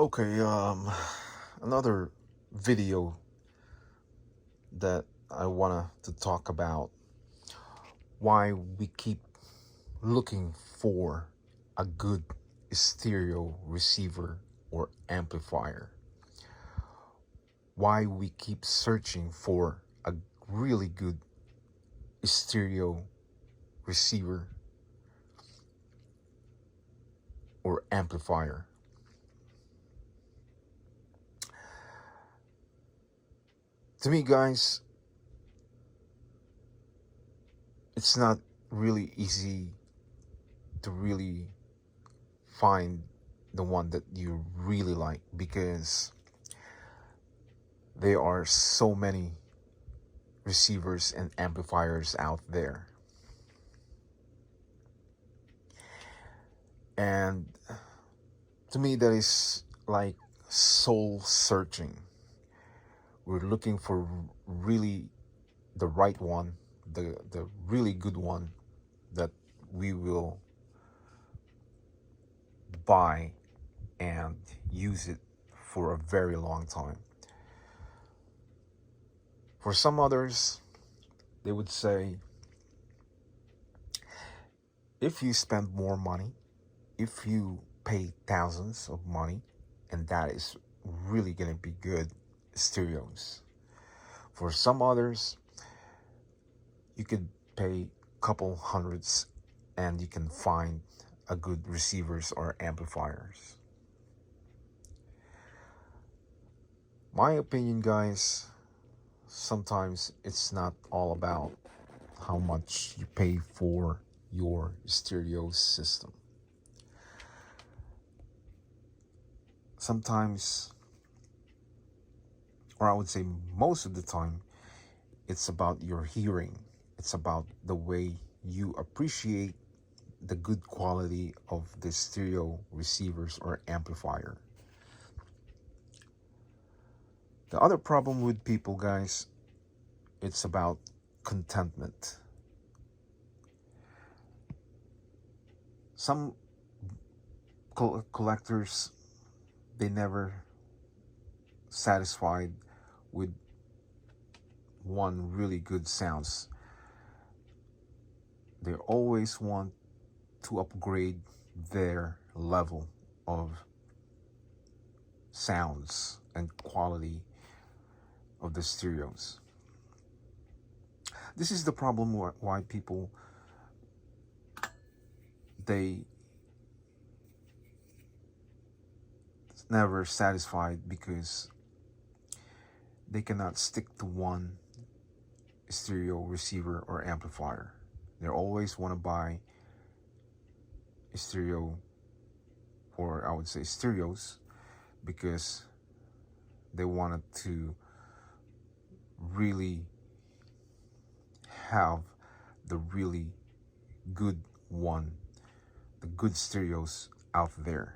Okay, another video that I wanna to talk about why we keep looking for a good stereo receiver or amplifier. Why we keep searching for a really good stereo receiver or amplifier. To me, guys, it's not really easy to really find the one that you really like because there are so many receivers and amplifiers out there. And to me, that is like soul searching. We're looking for really the right one, the really good one that we will buy and use it for a very long time. For some others, they would say, if you spend more money, if you pay thousands of money, and that is really going to be good stereos. For some others, you could pay a couple hundreds and you can find a good receivers or amplifiers. My opinion, guys, sometimes it's not all about how much you pay for your stereo system. Sometimes, or I would say most of the time, it's about your hearing. It's about the way you appreciate the good quality of the stereo receivers or amplifier. The other problem with people, guys, it's about contentment. Some collectors, they never satisfied with one really good sounds. They always want to upgrade their level of sounds and quality of the stereos. This is the problem why people, they never satisfied because they cannot stick to one stereo receiver or amplifier. They always want to buy a stereo, or I would say stereos, because they wanted to really have the really good one, the good stereos out there.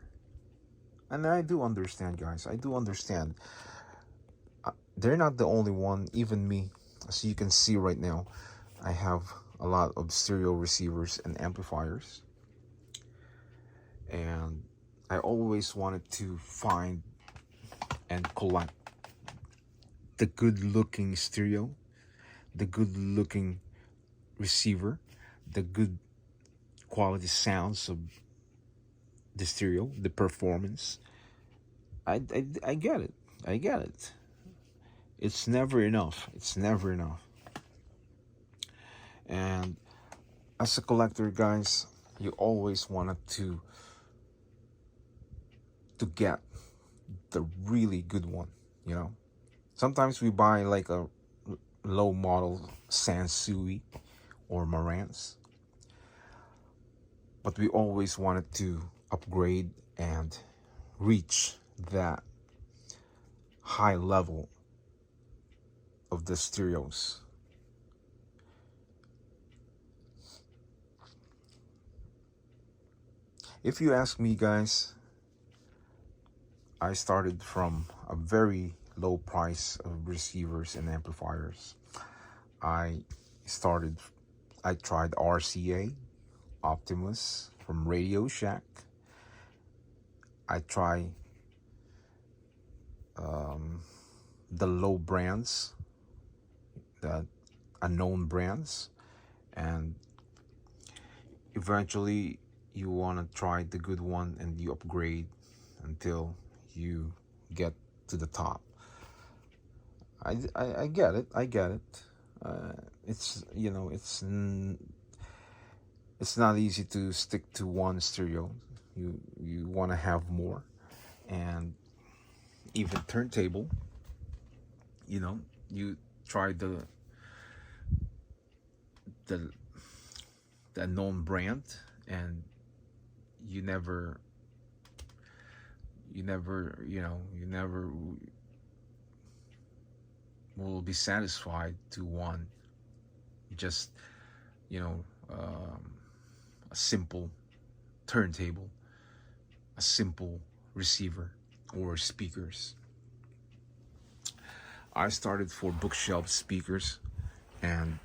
And I do understand, guys. I do understand. They're not the only one, even me. As you can see right now, I have a lot of stereo receivers and amplifiers. And I always wanted to find and collect the good looking stereo, the good looking receiver, the good quality sounds of the stereo, the performance. I get it. I get it. It's never enough. It's never enough. And as a collector, guys, you always wanted to get the really good one, you know. Sometimes we buy like a low model Sansui or Marantz, but we always wanted to upgrade and reach that high level of the stereos. If you ask me, guys, I started from a very low price of receivers and amplifiers. I tried RCA, Optimus from Radio Shack. I tried the low brands, the unknown brands, and eventually you want to try the good one and you upgrade until you get to the top. I get it. I get it. It's, you know, it's not easy to stick to one stereo. You want to have more, and even turntable. You know, you try the the known brand, and you never you never will be satisfied to one just, you know, a simple turntable, a simple receiver or speakers. I started for bookshelf speakers, and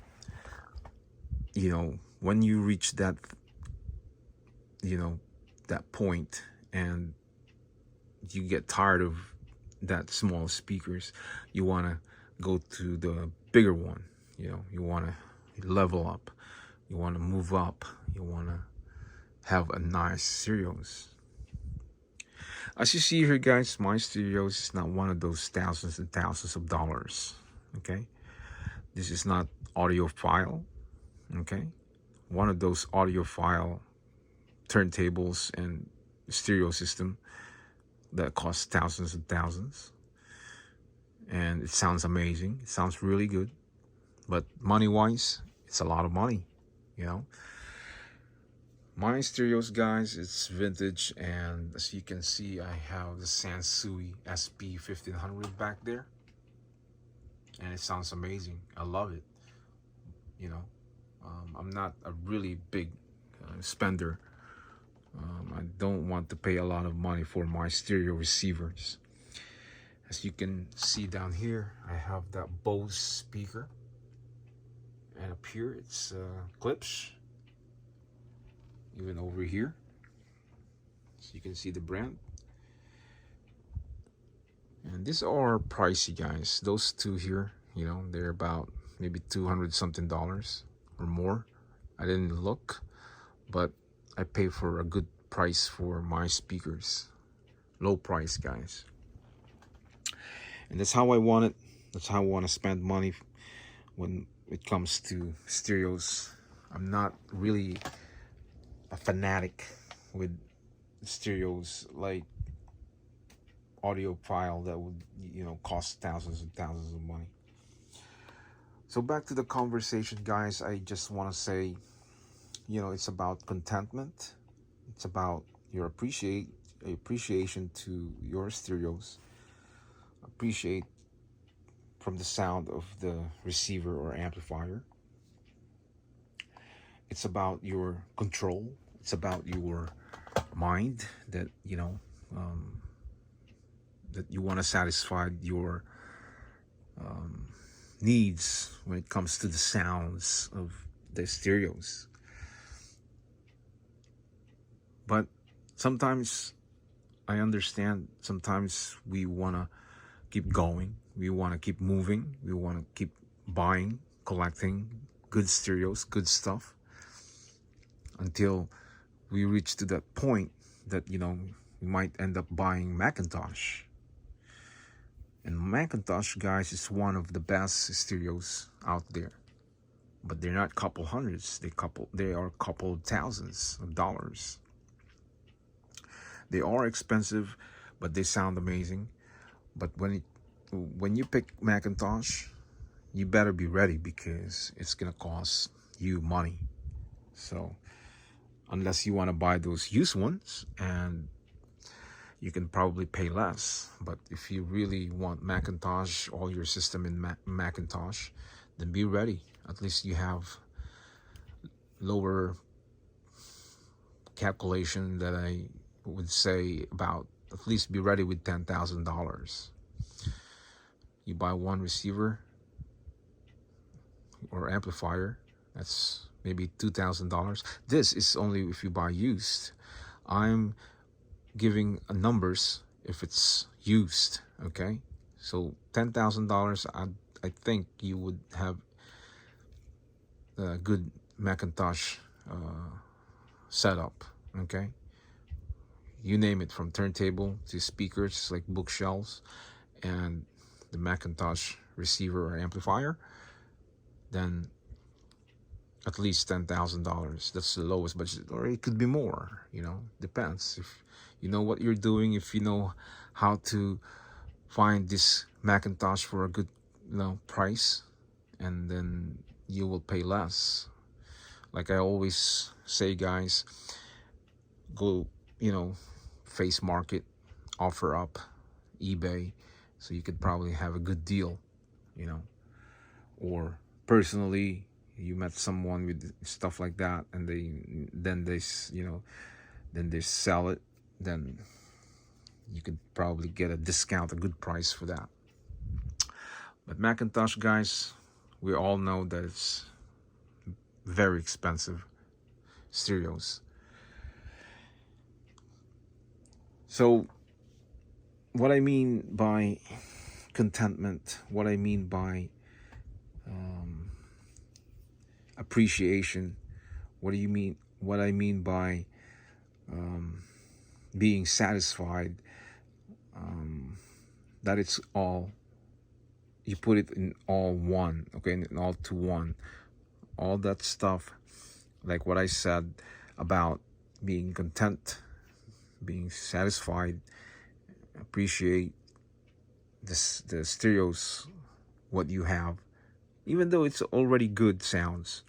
you know, when you reach that, you know, that point and you get tired of that small speakers, you want to go to the bigger one. You know, you want to level up, you want to move up, you want to have a nice stereos. As you see here, guys, my stereos is not one of those thousands and thousands of dollars. Okay, this is not audiophile. Okay, one of those audiophile turntables and stereo system that costs thousands and thousands, and it sounds amazing, it sounds really good, but money wise, it's a lot of money, you know. My stereos, guys, it's vintage, and as you can see, I have the Sansui SP 1500 back there, and it sounds amazing. I love it, you know. I'm not a really big spender. I don't want to pay a lot of money for my stereo receivers. As you can see down here, I have that Bose speaker, and up here it's clips. Even over here, so you can see the brand. And these are pricey, guys. Those two here, you know, they're about maybe 200 something dollars or more. I didn't look, but I pay for a good price for my speakers. Low price, guys. And that's how I want it. That's how I want to spend money when it comes to stereos. I'm not really a fanatic with stereos like audiophile that would, you know, cost thousands and thousands of money. So back to the conversation, guys. I just want to say, you know, it's about contentment. It's about your appreciation to your stereos. Appreciate from the sound of the receiver or amplifier. It's about your control. It's about your mind, that, you know, that you want to satisfy your needs when it comes to the sounds of the stereos. But sometimes I understand, sometimes we want to keep going, we want to keep moving, we want to keep buying, collecting good stereos, good stuff, until we reach to that point that, you know, we might end up buying Macintosh. And Macintosh, guys, is one of the best stereos out there, but they're not couple hundreds, they are couple thousands of dollars. They are expensive, but they sound amazing. But when you pick Macintosh, you better be ready, because it's gonna cost you money. So unless you want to buy those used ones, and you can probably pay less. But if you really want Macintosh, all your system in Macintosh, then be ready. At least you have lower calculation that I would say about, at least be ready with $10,000. You buy one receiver or amplifier, that's maybe $2,000. This is only if you buy used. I'm giving numbers if it's used, okay? So $10,000, I think you would have a good Macintosh setup. Okay, you name it, from turntable to speakers like bookshelves and the Macintosh receiver or amplifier. Then at least $10,000. That's the lowest budget, or it could be more. Depends if you know what you're doing. If you know how to find this Macintosh for a good, price, and then you will pay less. Like I always say, guys, go, face market, offer up, eBay, so you could probably have a good deal, you know. Or personally, you met someone with stuff like that, and then they sell it, then you could probably get a discount, a good price for that. But Macintosh, guys, we all know that it's very expensive stereos. So what I mean by contentment, what I mean by appreciation, what I mean by being satisfied, that it's all, you put it in all one, okay, in all to one, all that stuff, like what I said about being content, being satisfied, appreciate the stereos, what you have, even though it's already good sounds,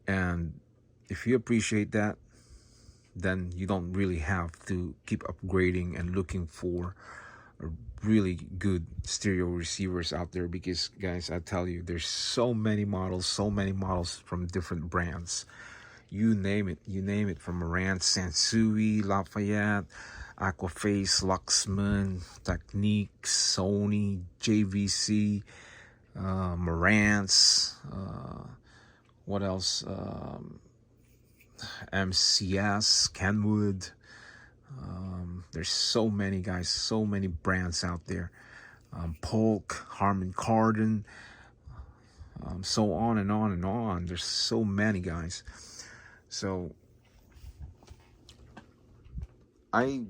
and if you appreciate that, then you don't really have to keep upgrading and looking for really good stereo receivers out there, because guys, I tell you, there's so many models from different brands. You name it, from Marantz, Sansui, Lafayette, Aquaface, Luxman, Technique, Sony, JVC, Marantz, what else, MCS, Kenwood. There's so many, guys, so many brands out there. Polk, Harman Kardon, so on and on and on. There's so many, guys. So I'd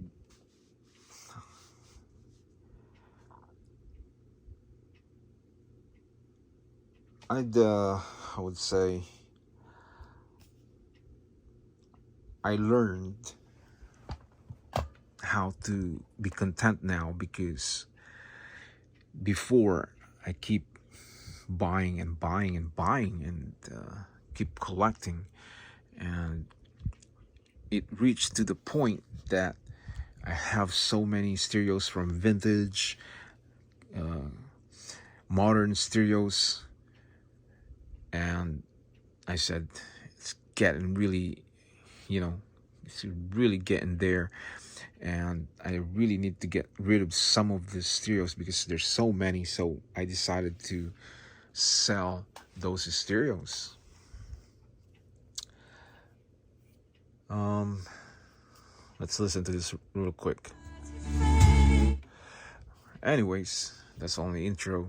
I would say I learned how to be content now, because before I keep buying and buying and buying and keep collecting, and it reached to the point that I have so many stereos, from vintage, modern stereos, and I said, it's getting really, it's really getting there, and I really need to get rid of some of the stereos because there's so many. So I decided to sell those stereos. Let's listen to this real quick. Anyways, that's only intro.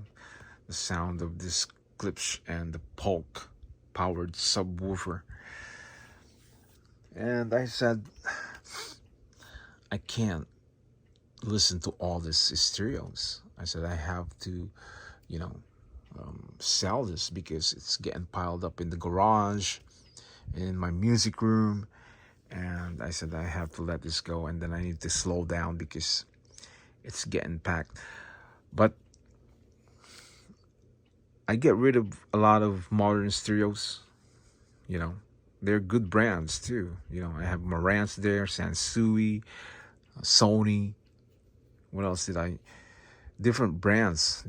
The sound of this Klipsch and the Polk powered subwoofer. And I said, I can't listen to all these stereos. I said, I have to, sell this, because it's getting piled up in the garage, in my music room. And I said, I have to let this go, and then I need to slow down because it's getting packed. But I get rid of a lot of modern stereos. They're good brands too. I have Marantz there, Sansui, Sony. What else did I? Different brands.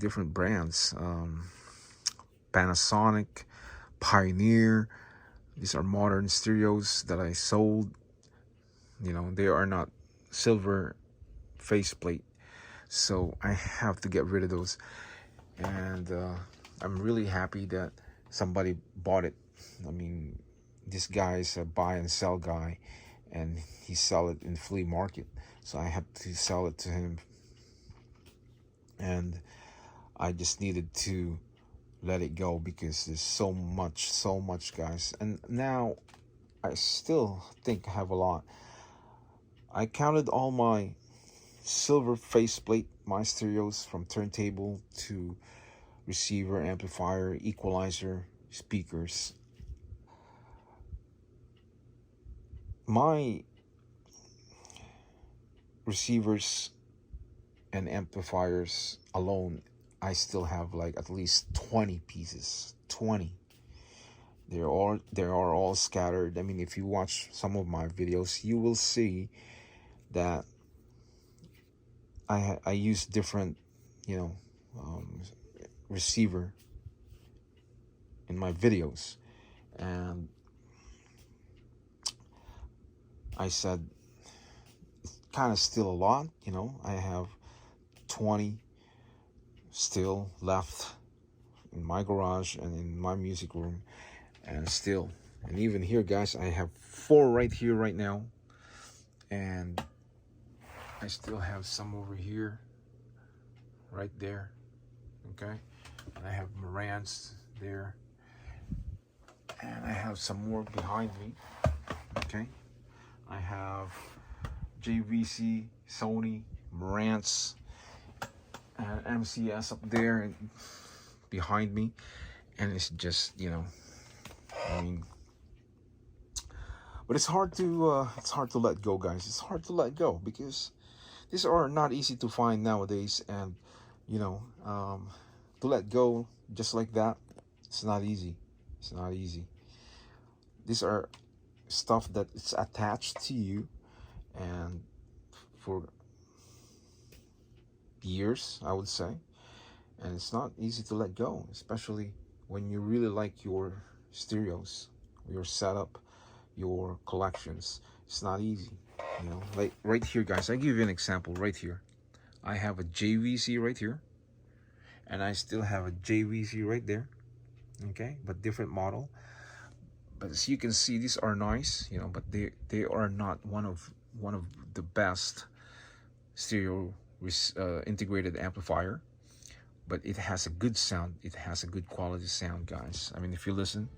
Panasonic, Pioneer. These are modern stereos that I sold. They are not silver faceplate, so I have to get rid of those. And I'm really happy that somebody bought it. I mean, this guy is a buy and sell guy, and he sell it in flea market, so I have to sell it to him and I just needed to let it go because there's so much, guys. And now I still think I have a lot. I counted all my silver faceplate, my stereos, from turntable to receiver, amplifier, equalizer, speakers. My receivers and amplifiers alone, I still have like at least 20 pieces. 20. They are all scattered. I mean, if you watch some of my videos, you will see that I use different, you know, um, receiver in my videos, and I said it's kind of still a lot. I have 20 still left in my garage and in my music room, and still, and even here, guys, I have 4 right here right now, and I still have some over here, right there. Okay, and I have Marantz there, and I have some more behind me. Okay, I have JVC, Sony, Marantz, and MCS up there and behind me, and it's just, I mean, but it's hard to let go, guys. It's hard to let go because these are not easy to find nowadays, and you know, um, to let go just like that, it's not easy. It's not easy. These are stuff that it's attached to you, and for years, I would say, and it's not easy to let go, especially when you really like your stereos, your setup, your collections. It's not easy, like right here, guys. I give you an example right here. I have a JVC right here, and I still have a JVC right there. Okay, but different model. But as you can see, these are nice, but they are not one of the best stereo integrated amplifier. But it has a good sound. It has a good quality sound, guys. I mean, if you listen,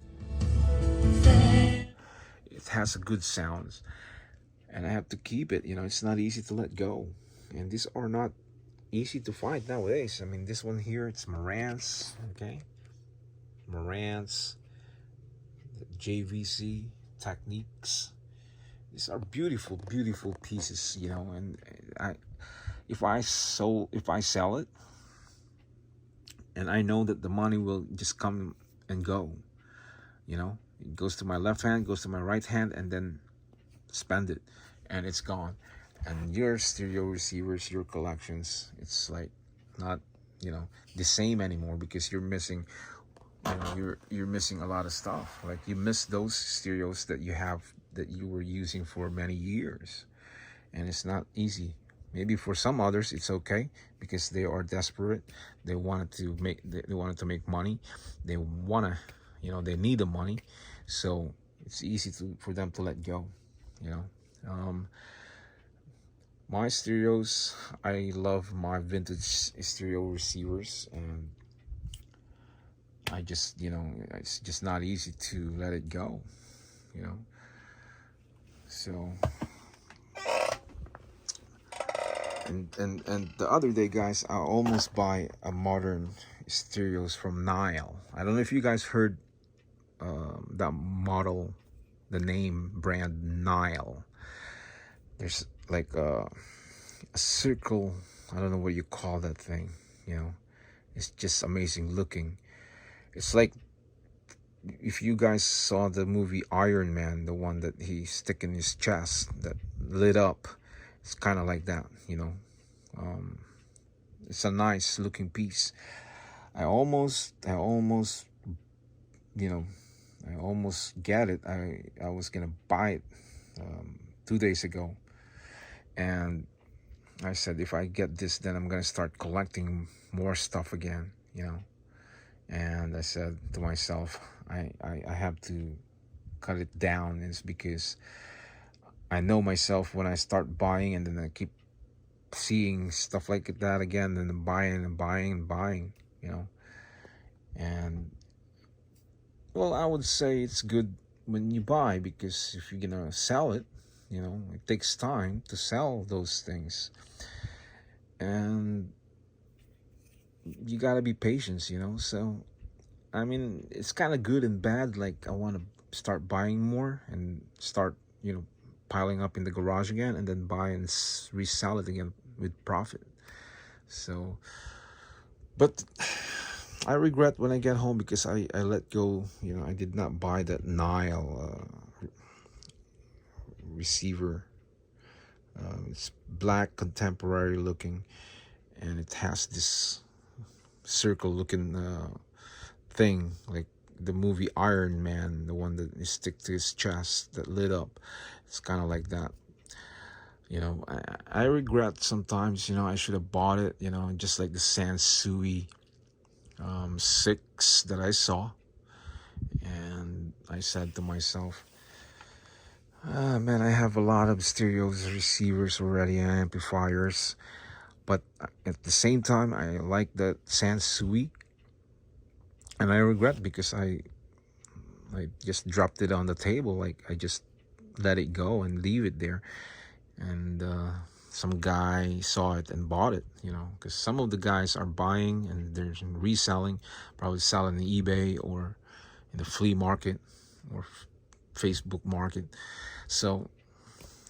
it has a good sound, and I have to keep it. It's not easy to let go, and these are not easy to find nowadays. I mean, this one here, it's Marantz. Okay, Marantz, JVC Techniques. These are beautiful, beautiful pieces. And I, if I sell it, and I know that the money will just come and go. It goes to my left hand, goes to my right hand, and then spend it, and it's gone. And your stereo receivers, your collections, it's like not the same anymore, because you're missing you're missing a lot of stuff. Like, you miss those stereos that you were using for many years, and it's not easy. Maybe for some others it's okay, because they are desperate. They wanted to make money. They want to, they need the money, so it's easy for them to let go. you know my stereos, I love my vintage stereo receivers, and it's just not easy to let it go. you know so and the other day, guys, I almost buy a modern stereos from Nile. I don't know if you guys heard that model, the name brand Nile. There's like a circle, I don't know what you call that thing. It's just amazing looking. It's like, if you guys saw the movie Iron Man, the one that he stick in his chest that lit up, it's kind of like that. um, it's a nice looking piece. I almost you know I almost get it. I was gonna buy it 2 days ago, and I said, if I get this, then I'm gonna start collecting more stuff again. And I said to myself, I have to cut it down. It's because I know myself, when I start buying and then I keep seeing stuff like that again, and buying and buying and buying, and well, I would say it's good when you buy, because if you're gonna sell it, it takes time to sell those things, and you gotta be patient, so I mean, it's kind of good and bad. Like, I want to start buying more and start, piling up in the garage again, and then buy and resell it again with profit. So, but I regret when I get home, because I let go. I did not buy that Nile receiver. It's black, contemporary looking, and it has this circle looking thing, like the movie Iron Man, the one that is stick to his chest that lit up. It's kind of like that. I regret sometimes, I should have bought it, just like the Sansui 6 that I saw. And I said to myself, man, I have a lot of stereos, receivers already, and amplifiers. But at the same time, I like that Sansui. And I regret, because I just dropped it on the table. Like, I just let it go and leave it there. And some guy saw it and bought it, because some of the guys are buying and they're reselling, probably selling on eBay or in the flea market or Facebook market. So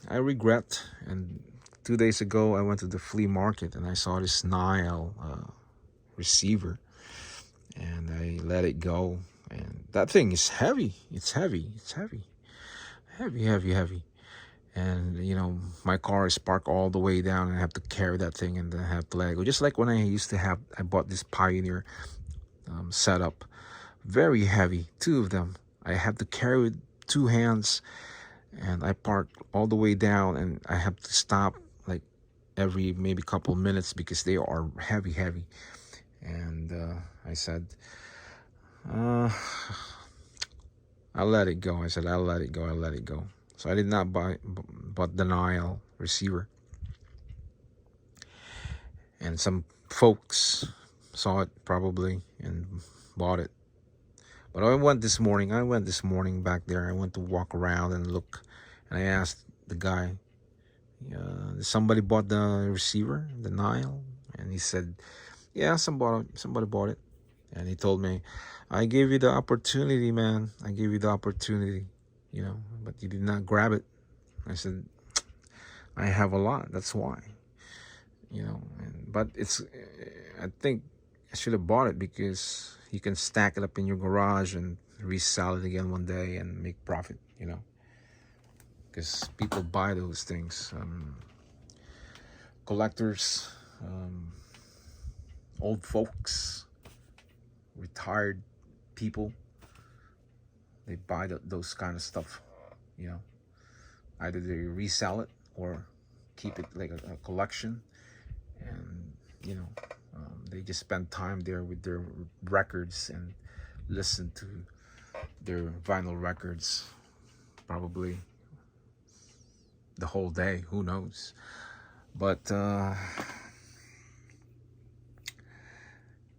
I regret. And 2 days ago, I went to the flea market and I saw this Nile receiver, and I let it go. And that thing is heavy. It's heavy. It's heavy. Heavy, heavy, heavy. And, my car is parked all the way down, and I have to carry that thing, and then I have to let it go. Just like when I bought this Pioneer setup. Very heavy. 2 of them. I have to carry with 2 hands, and I parked all the way down, and I have to stop like every maybe couple of minutes, because they are heavy, heavy. And I said, I'll let it go. I said, I'll let it go. I'll let it go. So I did not bought the Nile receiver. And some folks saw it probably and bought it. But I went this morning back there. I went to walk around and look. And I asked the guy, somebody bought the receiver, the Nile? And he said, yeah, somebody bought it. And he told me, I gave you the opportunity, man. I gave you the opportunity, but you did not grab it. I said, I have a lot. That's why, but I think I should have bought it, because you can stack it up in your garage and resell it again one day and make profit, because people buy those things. Collectors, old folks, retired people, they buy those kind of stuff, either they resell it or keep it like a collection. And they just spend time there with their records and listen to their vinyl records, probably the whole day, who knows. But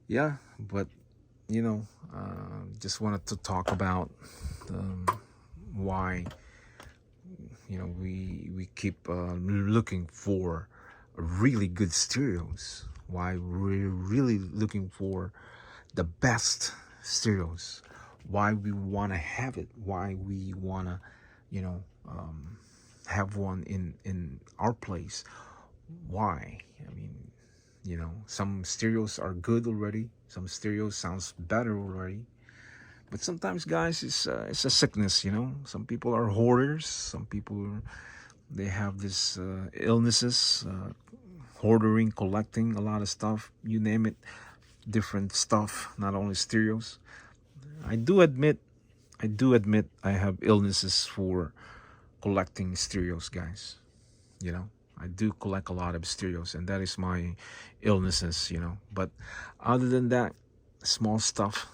yeah, but just wanted to talk about why we keep looking for really good stereos, why we're really looking for the best stereos, why we want to have it, why we want to have one in our place. Why? I mean, some stereos are good already, some stereos sounds better already. But sometimes, guys, it's a sickness, Some people are hoarders. Some people, they have this illnesses, hoarding, collecting a lot of stuff. You name it, different stuff, not only stereos. I do admit I have illnesses for collecting stereos, guys. I do collect a lot of stereos, and that is my illnesses, But other than that, small stuff,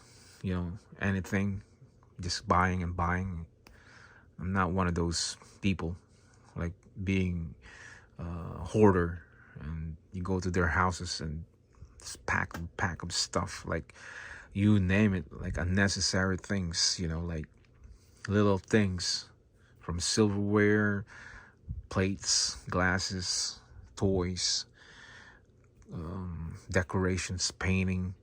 anything, just buying and buying. I'm not one of those people, like being a hoarder. and you go to their houses and just pack of stuff, like you name it, like unnecessary things, like little things, from silverware, plates, glasses, toys, decorations, painting,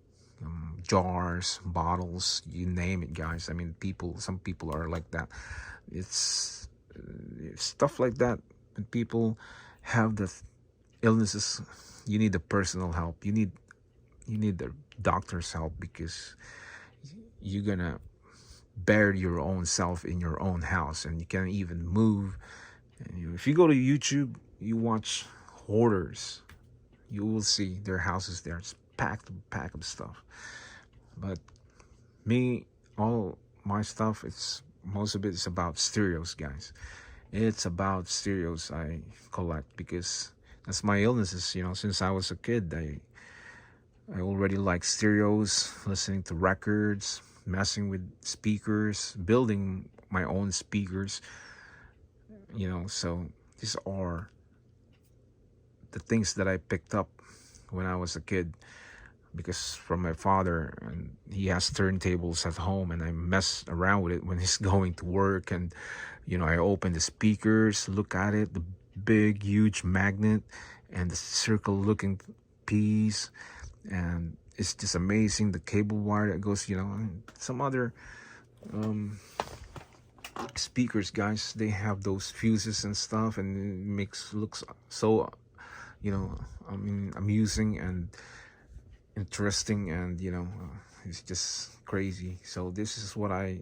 jars, bottles, you name it, guys. I mean, some people are like that. It's stuff like that. When people have the illnesses, you need the personal help. You need the doctor's help, because you're gonna bury your own self in your own house, and you can't even move. And if you go to YouTube, you watch hoarders, you will see their houses there. It's packed of stuff. But me, all my stuff, it's most of it is about stereos, guys. It's about stereos I collect, because that's my illnesses. Since I was a kid, I already like stereos, listening to records, messing with speakers, building my own speakers. So these are the things that I picked up when I was a kid, because from my father, and he has turntables at home, and I mess around with it when he's going to work. And I open the speakers, look at it, the big huge magnet and the circle looking piece, and it's just amazing, the cable wire that goes, and some other speakers, guys, they have those fuses and stuff, and it looks so amusing and interesting, and it's just crazy. So this is what I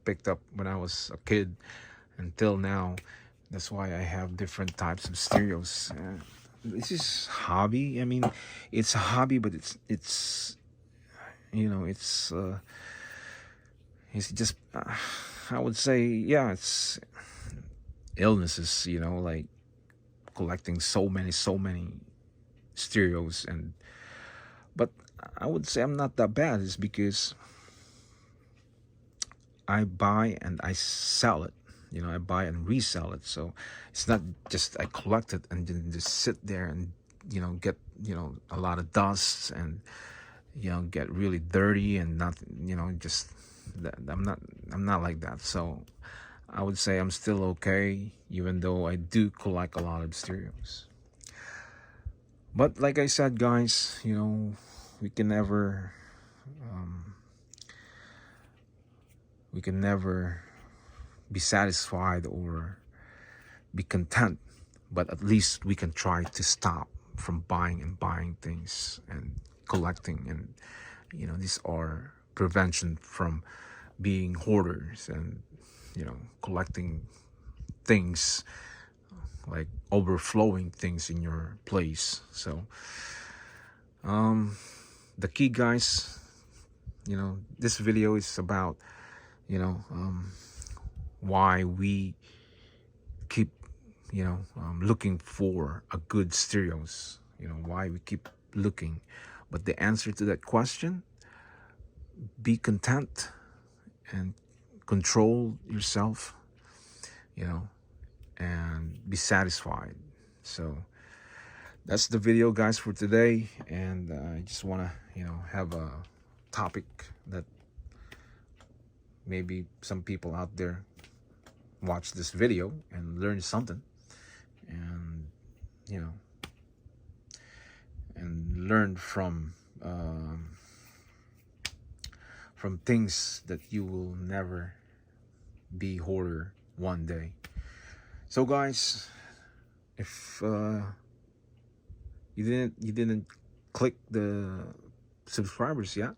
picked up when I was a kid until now. That's why I have different types of stereos. This is hobby. I mean, it's a hobby, but it's it's just I would say, yeah, it's illnesses, like collecting so many stereos. But I would say I'm not that bad. It's because I buy and I sell it. I buy and resell it. So it's not just I collect it and then just sit there and get a lot of dust, and get really dirty, and not just that. I'm not like that. So I would say I'm still okay, even though I do collect a lot of stereos. But like I said, guys, we can never be satisfied or be content, but at least we can try to stop from buying things and collecting. And these are prevention from being hoarders and collecting things, like overflowing things in your place. So the key, guys, this video is about why we keep looking for a good stereos, why we keep looking. But the answer to that question: be content and control yourself, and be satisfied. So that's the video, guys, for today. And I just want to have a topic that maybe some people out there watch this video and learn something, and and learn from things that you will never be hoarder one day. So, guys, if you didn't click the subscribers yet,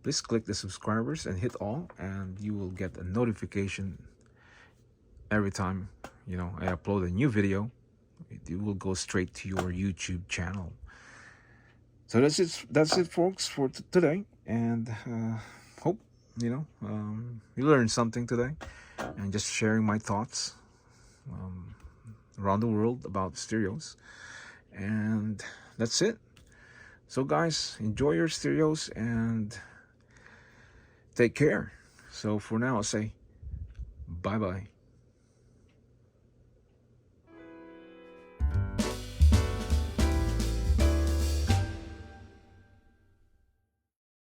please click the subscribers and hit all, and you will get a notification every time I upload a new video. It will go straight to your YouTube channel. So that's it, folks, for today. And hope you learned something today, and just sharing my thoughts around the world about stereos. And that's it. So, guys, enjoy your stereos and take care. So for now, I'll say bye-bye.